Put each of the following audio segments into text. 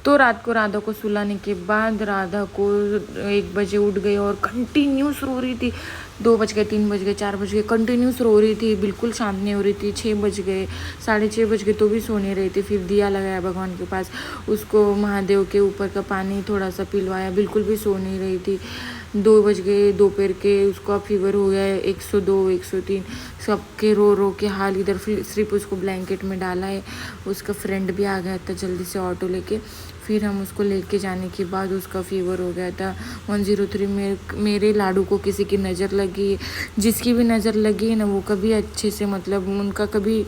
तो रात को राधा को सुलाने के बाद राधा को 1 बजे उठ गई और कंटिन्यूस रो रही थी। 2 बज गए, 3 बज गए, 4 बज गए, कंटिन्यूस रो रही थी, बिल्कुल शांत नहीं हो रही थी। 6 बज गए, 6:30 बज गए तो भी सो नहीं रही थी। फिर दिया लगाया भगवान के पास, उसको महादेव के ऊपर का पानी थोड़ा सा पिलवाया, बिल्कुल भी सो नहीं रही थी। 2 बज गए दोपहर के, उसका फीवर हो गया है 102, 103, सबके रो रो के हाल। इधर फिर सिर्फ उसको ब्लैंकेट में डाला है। उसका फ्रेंड भी आ गया था जल्दी से ऑटो लेके। फिर हम उसको लेके जाने के बाद उसका फीवर हो गया था 103। मेरे लाडू को किसी की नज़र लगी, जिसकी भी नज़र लगी है ना वो कभी अच्छे से, मतलब उनका कभी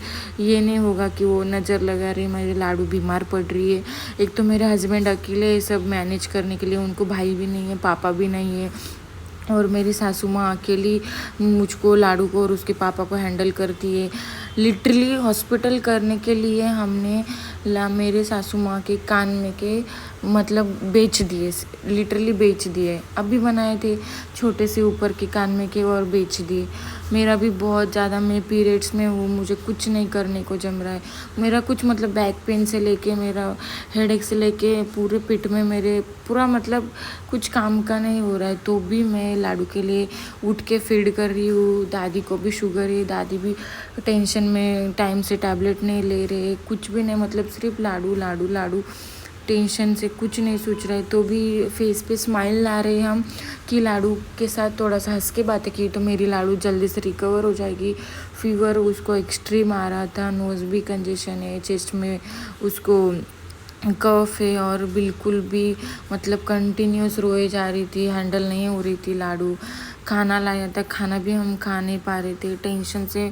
ये नहीं होगा कि वो नज़र लगा रही मेरे लाडू बीमार पड़ रही है। एक तो मेरे हस्बैंड अकेले सब मैनेज करने के लिए, उनको भाई भी नहीं है, पापा भी नहीं है, और मेरी सासू माँ अकेली मुझको, लाडू को और उसके पापा को हैंडल करती है। लिटरली हॉस्पिटल करने के लिए हमने मेरे सासू माँ के कान में के मतलब बेच दिए, लिटरली बेच दिए। अभी बनाए थे छोटे से ऊपर के कान में के और बेच दिए। मेरा भी बहुत ज़्यादा, मैं पीरियड्स में हूँ, मुझे कुछ नहीं करने को जम रहा है। मेरा कुछ मतलब बैक पेन से लेके, मेरा हेडेक से लेके पूरे पेट में मेरे पूरा मतलब कुछ काम का नहीं हो रहा है। तो भी मैं लाडू के लिए उठ के फीड कर रही हूँ। दादी को भी शुगर है, दादी भी टेंशन में टाइम से टैबलेट नहीं ले रहे, कुछ भी नहीं, मतलब सिर्फ लाडू लाडू लाडू, टेंशन से कुछ नहीं सोच रहे। तो भी फेस पे स्माइल ला रहे हम कि लाडू के साथ थोड़ा सा हंस के बातें की तो मेरी लाडू जल्दी से रिकवर हो जाएगी। फीवर उसको एक्सट्रीम आ रहा था, नोज़ भी कंजेशन है, चेस्ट में उसको कफ है, और बिल्कुल भी मतलब कंटिन्यूस रोए जा रही थी, हैंडल नहीं हो रही थी लाडू। खाना लाया था, खाना भी हम खा नहीं पा रहे थे टेंशन से।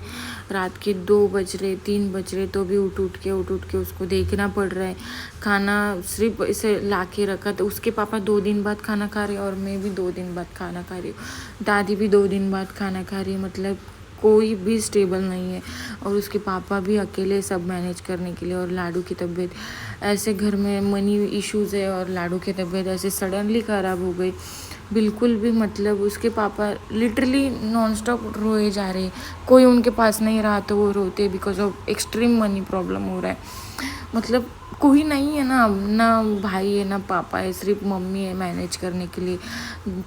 रात के 2 बज रहे, 3 बज रहे तो भी उठ उठ के उसको देखना पड़ रहा है। खाना सिर्फ इसे ला के रखा था। उसके पापा 2 दिन बाद खाना खा रहे और मैं भी 2 दिन बाद खाना खा रही हूँ, दादी भी 2 दिन बाद खाना खा रही है। मतलब कोई भी स्टेबल नहीं है, और उसके पापा भी अकेले सब मैनेज करने के लिए। और लाडू की तबीयत ऐसे, घर में मनी इश्यूज़ है और लाडू की तबीयत ऐसे सडनली ख़राब हो गई। बिल्कुल भी मतलब उसके पापा लिटरली नॉन स्टॉप रोए जा रहे, कोई उनके पास नहीं रहा तो वो रोते because of extreme money problem हो रहा है। मतलब कोई नहीं है ना, ना भाई है ना पापा है, सिर्फ मम्मी है मैनेज करने के लिए।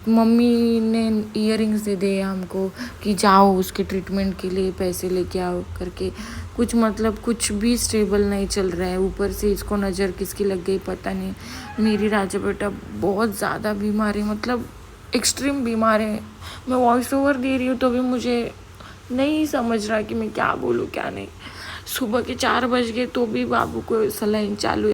मम्मी ने इयररिंग्स दे दिए हमको कि जाओ उसके ट्रीटमेंट के लिए पैसे लेके आओ करके। कुछ मतलब कुछ भी स्टेबल नहीं चल रहा है। ऊपर से इसको नज़र किसकी लग गई पता नहीं। मेरी राजा बेटा बहुत ज़्यादा बीमार है, मतलब एक्सट्रीम बीमार है। मैं वॉइस ओवर दे रही हूँ तो भी मुझे नहीं समझ रहा कि मैं क्या बोलूँ क्या नहीं। सुबह के 4 बज गए तो भी बाबू को सलाइन चालू है।